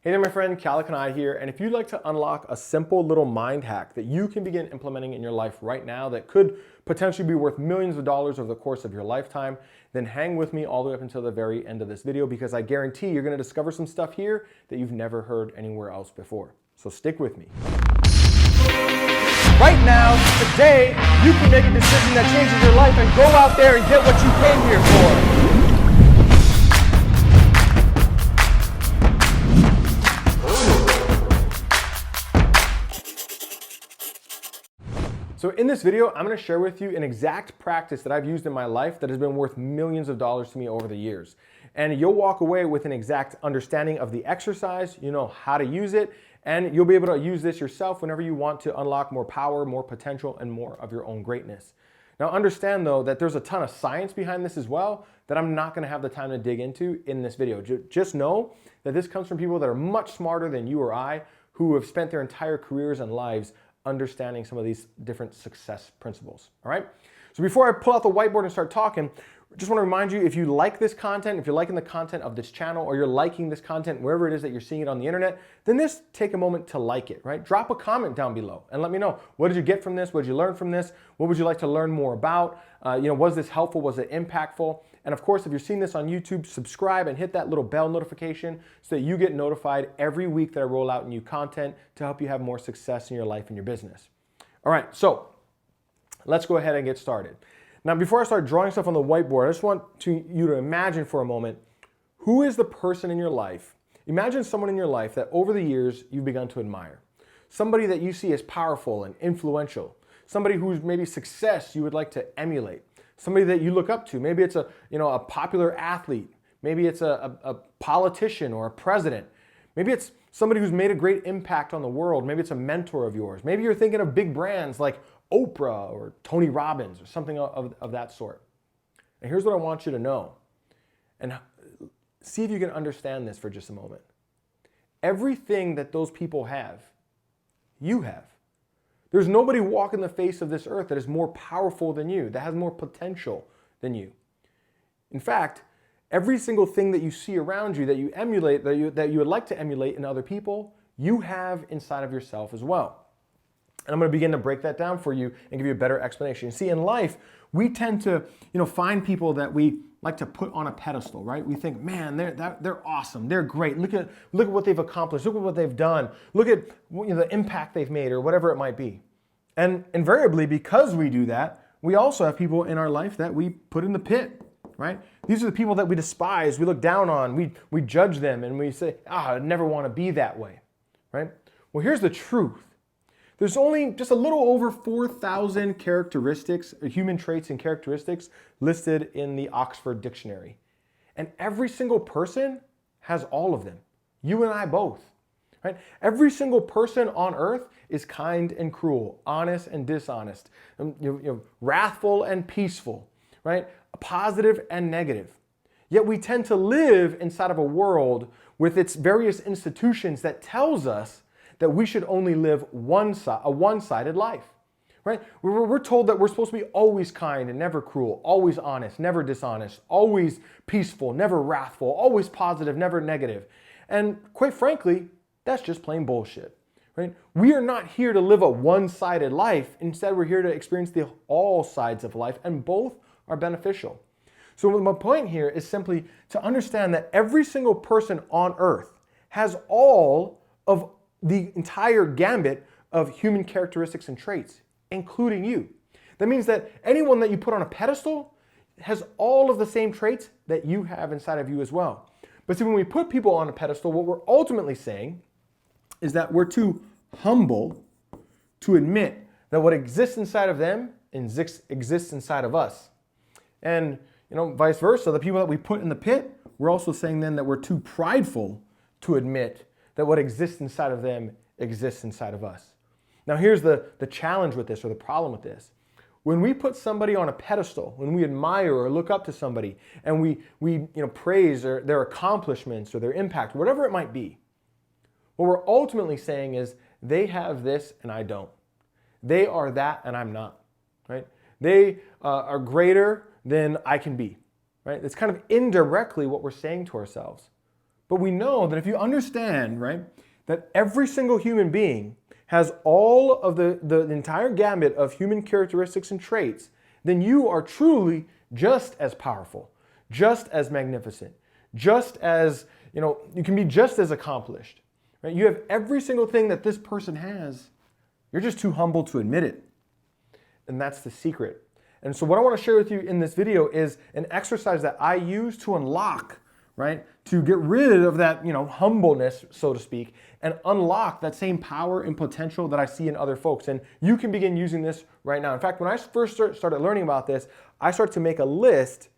Hey there, my friend, Keala Kanae here, and if you'd like to unlock a simple little mind hack that you can begin implementing in your life right now that could potentially be worth millions of dollars over the course of your lifetime, then hang with me all the way up until the very end of this video because I guarantee you're going to discover some stuff here that you've never heard anywhere else before. So stick with me. Right now, today, you can make a decision that changes your life and go out there and get what you came here for. So in this video, I'm going to share with you an exact practice that I've used in my life that has been worth millions of dollars to me over the years. And you'll walk away with an exact understanding of the exercise, you know how to use it, and you'll be able to use this yourself whenever you want to unlock more power, more potential, and more of your own greatness. Now understand though that there's a ton of science behind this as well that I'm not going to have the time to dig into in this video. Just know that this comes from people that are much smarter than you or I, who have spent their entire careers and lives understanding some of these different success principles, all right? So before I pull out the whiteboard and start talking, just want to remind you, if you like this content, if you're liking the content of this channel, or you're liking this content wherever it is that you're seeing it on the internet, then just take a moment to like it, right? Drop a comment down below and let me know, what did you get from this? What did you learn from this? What would you like to learn more about? Was this helpful? Was it impactful? And of course, if you're seeing this on YouTube, subscribe and hit that little bell notification so that you get notified every week that I roll out new content to help you have more success in your life and your business. All right, so let's go ahead and get started. Now, before I start drawing stuff on the whiteboard, I just want you to imagine for a moment, who is the person in your life? Imagine someone in your life that over the years you've begun to admire. Somebody that you see as powerful and influential. Somebody whose maybe success you would like to emulate. Somebody that you look up to. Maybe it's a popular athlete. Maybe it's a politician or a president. Maybe it's somebody who's made a great impact on the world. Maybe it's a mentor of yours. Maybe you're thinking of big brands like Oprah or Tony Robbins or something of that sort. And here's what I want you to know. And see if you can understand this for just a moment. Everything that those people have, you have. There's nobody walking the face of this earth that is more powerful than you, that has more potential than you. In fact, every single thing that you see around you, that you emulate, that you would like to emulate in other people, you have inside of yourself as well. And I'm going to begin to break that down for you and give you a better explanation. See, in life, we tend to find people that we like to put on a pedestal, right? We think, man, they're awesome. They're great. Look at what they've accomplished. Look at what they've done. Look at the impact they've made or whatever it might be. And invariably, because we do that, we also have people in our life that we put in the pit, right? These are the people that we despise, we look down on, we judge them, and we say, I never want to be that way, right? Well, here's the truth. There's only just a little over 4,000 characteristics, human traits and characteristics listed in the Oxford Dictionary. And every single person has all of them. You and I both, right? Every single person on earth is kind and cruel, honest and dishonest, wrathful and peaceful, right? Positive and negative. Yet we tend to live inside of a world with its various institutions that tells us that we should only live a one-sided life, right? We're told that we're supposed to be always kind and never cruel, always honest, never dishonest, always peaceful, never wrathful, always positive, never negative. And quite frankly, that's just plain bullshit, right? We are not here to live a one-sided life. Instead, we're here to experience all sides of life, and both are beneficial. So my point here is simply to understand that every single person on earth has all of the entire gambit of human characteristics and traits, including you. That means that anyone that you put on a pedestal has all of the same traits that you have inside of you as well. But see, when we put people on a pedestal, what we're ultimately saying is that we're too humble to admit that what exists inside of them exists inside of us. And vice versa, the people that we put in the pit, we're also saying then that we're too prideful to admit that what exists inside of them exists inside of us. Now here's the challenge with this, or the problem with this. When we put somebody on a pedestal, when we admire or look up to somebody, and we praise their accomplishments or their impact, whatever it might be, what we're ultimately saying is they have this and I don't. They are that and I'm not, right? They are greater than I can be, right? It's kind of indirectly what we're saying to ourselves. But we know that if you understand, right, that every single human being has all of the entire gamut of human characteristics and traits, then you are truly just as powerful, just as magnificent, just as, you can be just as accomplished. Right? You have every single thing that this person has. You're just too humble to admit it. And that's the secret. And so what I want to share with you in this video is an exercise that I use to unlock, right? To get rid of that, humbleness, so to speak, and unlock that same power and potential that I see in other folks. And you can begin using this right now. In fact, when I first started learning about this, I started to make a list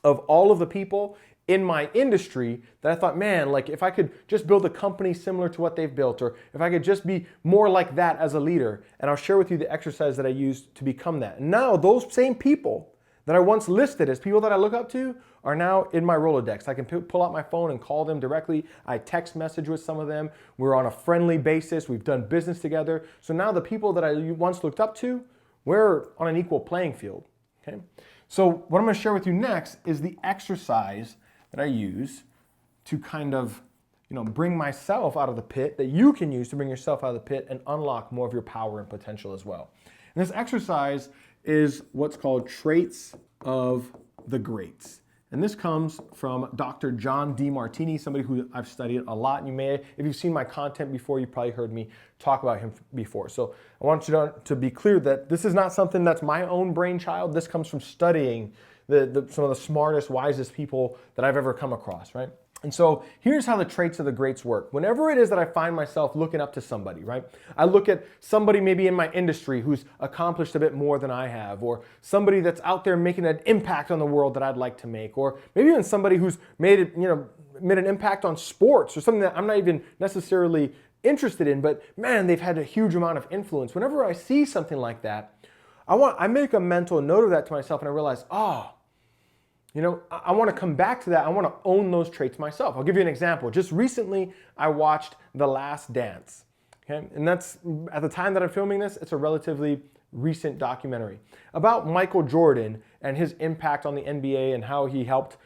of all of the people in my industry that I thought, man, like if I could just build a company similar to what they've built, or if I could just be more like that as a leader. And I'll share with you the exercise that I used to become that. And now those same people that I once listed as people that I look up to are now in my Rolodex. I can pull out my phone and call them directly. I text message with some of them. We're on a friendly basis. We've done business together. So now the people that I once looked up to, we're on an equal playing field. Okay. So what I'm going to share with you next is the exercise that I use to kind of, bring myself out of the pit, that you can use to bring yourself out of the pit and unlock more of your power and potential as well. And this exercise is what's called Traits of the Greats. And this comes from Dr. John Demartini, somebody who I've studied a lot. And if you've seen my content before, you've probably heard me talk about him before. So I want you to be clear that this is not something that's my own brainchild. This comes from studying some of the smartest, wisest people that I've ever come across, right? And so here's how the traits of the greats work. Whenever it is that I find myself looking up to somebody, right? I look at somebody maybe in my industry who's accomplished a bit more than I have, or somebody that's out there making an impact on the world that I'd like to make, or maybe even somebody who's made an impact on sports or something that I'm not even necessarily interested in, but man, they've had a huge amount of influence. Whenever I see something like that, I make a mental note of that to myself, and I realize, I want to come back to that. I want to own those traits myself. I'll give you an example. Just recently, I watched The Last Dance. Okay? And that's, at the time that I'm filming this, it's a relatively recent documentary about Michael Jordan and his impact on the NBA and how he helped,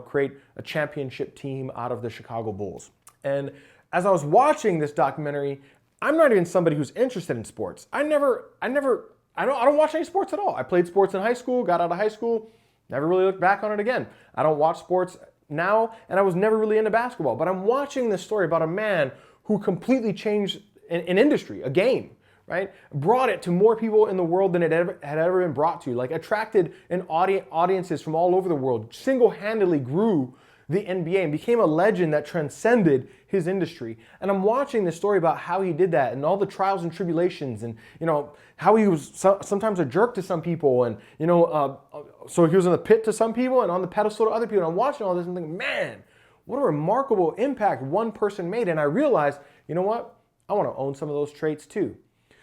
create a championship team out of the Chicago Bulls. And as I was watching this documentary, I'm not even somebody who's interested in sports. I don't watch any sports at all. I played sports in high school, got out of high school, never really looked back on it again. I don't watch sports now, and I was never really into basketball. But I'm watching this story about a man who completely changed an industry, a game, right? Brought it to more people in the world than it had ever been brought to. Like attracted audiences from all over the world, single-handedly grew the NBA and became a legend that transcended his industry. And I'm watching this story about how he did that and all the trials and tribulations and, how he was sometimes a jerk to some people and, so he was in the pit to some people and on the pedestal to other people. And I'm watching all this and thinking, man, what a remarkable impact one person made. And I realized, you know what? I want to own some of those traits too.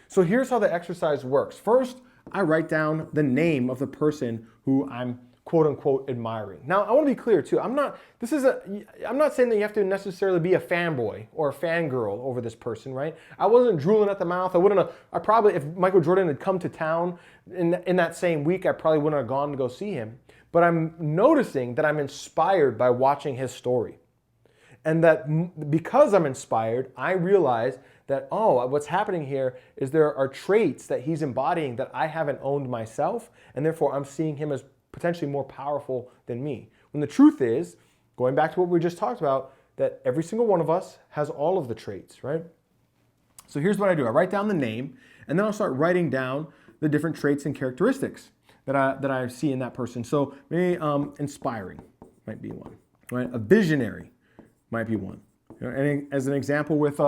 So here's how the exercise works. First, I write down the name of the person who I'm quote unquote admiring. Now, I want to be clear too. I'm not saying that you have to necessarily be a fanboy or a fangirl over this person, right? I wasn't drooling at the mouth. I probably, if Michael Jordan had come to town in that same week, I probably wouldn't have gone to go see him. But I'm noticing that I'm inspired by watching his story. And that because I'm inspired, I realize that, what's happening here is there are traits that he's embodying that I haven't owned myself, and therefore I'm seeing him as potentially more powerful than me. When the truth is, going back to what we just talked about, that every single one of us has all of the traits, right? So here's what I do. I write down the name, and then I'll start writing down the different traits and characteristics that I see in that person. So maybe inspiring might be one, right? A visionary might be one. And as an example with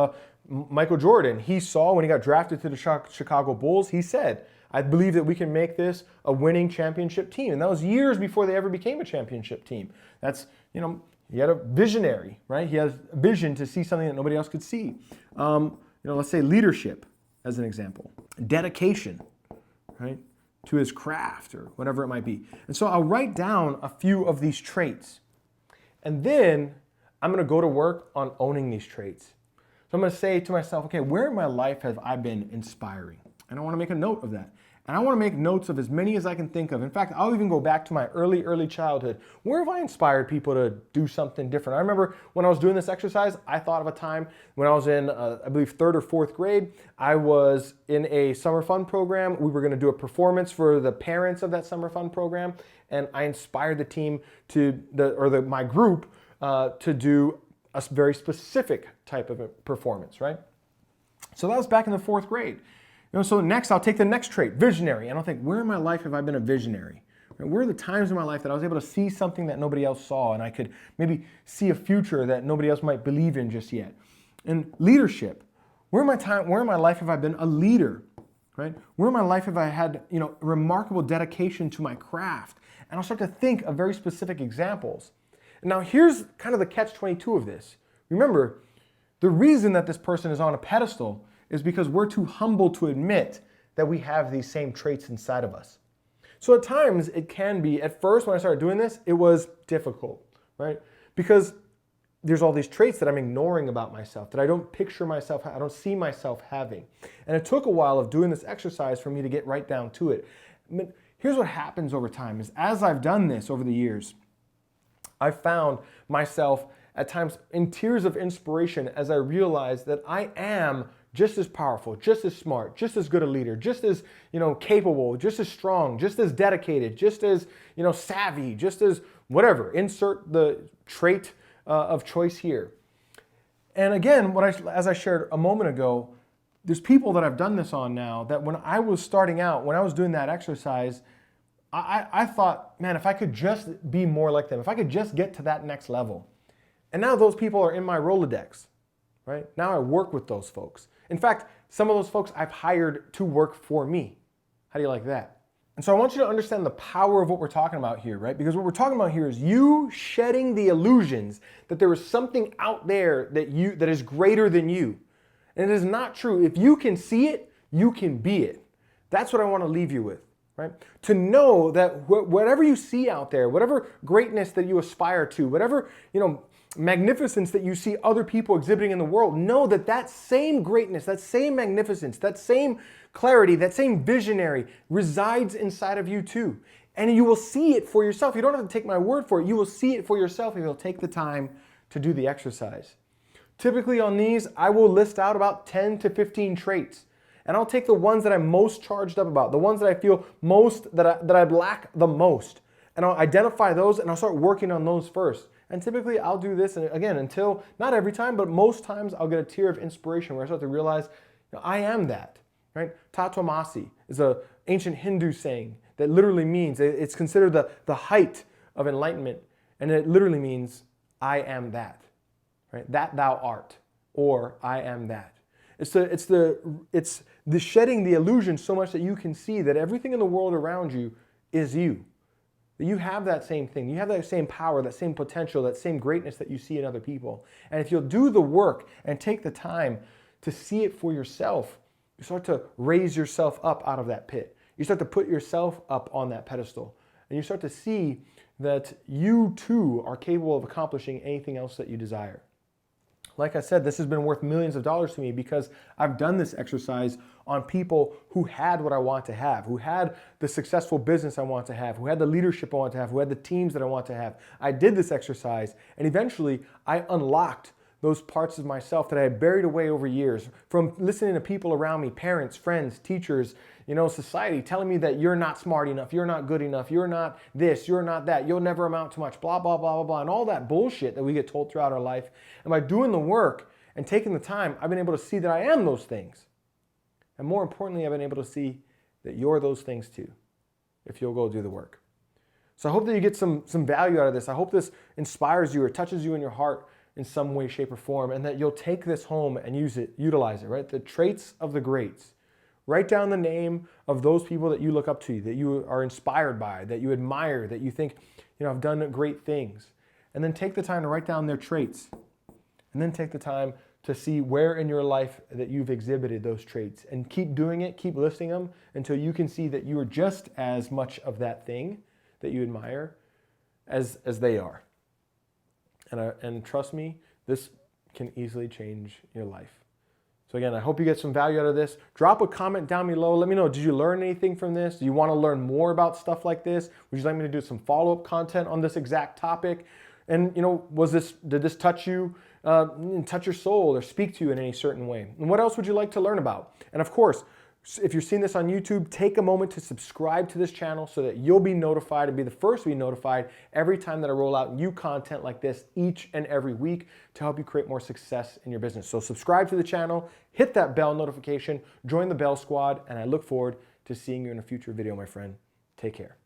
Michael Jordan, he saw when he got drafted to the Chicago Bulls, he said, I believe that we can make this a winning championship team. And that was years before they ever became a championship team. That's, he had a visionary, right? He has a vision to see something that nobody else could see. Let's say leadership as an example. Dedication, right? To his craft or whatever it might be. And so I'll write down a few of these traits. And then I'm going to go to work on owning these traits. So I'm going to say to myself, okay, where in my life have I been inspiring? And I want to make a note of that. And I want to make notes of as many as I can think of. In fact, I'll even go back to my early childhood. Where have I inspired people to do something different? I remember when I was doing this exercise, I thought of a time when I was in, I believe, 3rd or 4th grade. I was in a summer fun program. We were going to do a performance for the parents of that summer fun program. And I inspired the team my group to do a very specific type of a performance, right? So that was back in the 4th grade. So next I'll take the next trait, visionary, and I'll think, where in my life have I been a visionary? Where are the times in my life that I was able to see something that nobody else saw, and I could maybe see a future that nobody else might believe in just yet? And leadership, where in my life have I been a leader, right? Where in my life have I had, remarkable dedication to my craft? And I'll start to think of very specific examples. And now here's kind of the catch-22 of this. Remember, the reason that this person is on a pedestal is because we're too humble to admit that we have these same traits inside of us. So at times it can be, at first when I started doing this, it was difficult, right? Because there's all these traits that I'm ignoring about myself, that I don't picture myself, I don't see myself having. And it took a while of doing this exercise for me to get right down to it. I mean, here's what happens over time is as I've done this over the years, I've found myself at times in tears of inspiration as I realize that I am just as powerful, just as smart, just as good a leader, just as capable, just as strong, just as dedicated, just as savvy, just as whatever. Insert the trait of choice here. And again, as I shared a moment ago, there's people that I've done this on now that when I was starting out, when I was doing that exercise, I thought, man, if I could just be more like them, if I could just get to that next level. And now those people are in my Rolodex, right? Now I work with those folks. In fact, some of those folks I've hired to work for me. How do you like that? And so I want you to understand the power of what we're talking about here, right? Because what we're talking about here is you shedding the illusions that there is something out there that is greater than you. And it is not true. If you can see it, you can be it. That's what I want to leave you with, right? To know that whatever you see out there, whatever greatness that you aspire to, whatever, magnificence that you see other people exhibiting in the world, know that that same greatness, that same magnificence, that same clarity, that same visionary resides inside of you too. And you will see it for yourself. You don't have to take my word for it. You will see it for yourself if you'll take the time to do the exercise. Typically on these, I will list out about 10 to 15 traits. And I'll take the ones that I'm most charged up about, the ones that I feel most, that I lack the most. And I'll identify those and I'll start working on those first. And typically I'll do this, and again, until, not every time, but most times I'll get a tear of inspiration where I start to realize, I am that, right? Tatvamasi is an ancient Hindu saying that literally means, it's considered the height of enlightenment, and it literally means, I am that, right? That thou art, or I am that. It's the shedding the illusion so much that you can see that everything in the world around you is you. That you have that same thing. You have that same power, that same potential, that same greatness that you see in other people. And if you'll do the work and take the time to see it for yourself, you start to raise yourself up out of that pit. You start to put yourself up on that pedestal. And you start to see that you too are capable of accomplishing anything else that you desire. Like I said, this has been worth millions of dollars to me because I've done this exercise on people who had what I want to have, who had the successful business I want to have, who had the leadership I want to have, who had the teams that I want to have. I did this exercise, and eventually I unlocked those parts of myself that I had buried away over years from listening to people around me, parents, friends, teachers, society telling me that you're not smart enough, you're not good enough, you're not this, you're not that, you'll never amount to much, blah, blah, blah, blah, blah, and all that bullshit that we get told throughout our life. And by doing the work and taking the time, I've been able to see that I am those things. And more importantly, I've been able to see that you're those things too, if you'll go do the work. So I hope that you get some value out of this. I hope this inspires you or touches you in your heart in some way, shape, or form, and that you'll take this home and utilize it, right? The traits of the greats. Write down the name of those people that you look up to, that you are inspired by, that you admire, that you think, have done great things. And then take the time to write down their traits. And then take the time to see where in your life that you've exhibited those traits. And keep doing it, keep listing them until you can see that you are just as much of that thing that you admire as they are. And trust me, this can easily change your life. So again, I hope you get some value out of this. Drop a comment down below. Let me know, did you learn anything from this? Do you want to learn more about stuff like this? Would you like me to do some follow-up content on this exact topic? And did this touch you, touch your soul or speak to you in any certain way? And what else would you like to learn about? And of course, if you're seeing this on YouTube, take a moment to subscribe to this channel so that you'll be notified and be the first to be notified every time that I roll out new content like this each and every week to help you create more success in your business. So subscribe to the channel, hit that bell notification, join the Bell Squad, and I look forward to seeing you in a future video, my friend. Take care.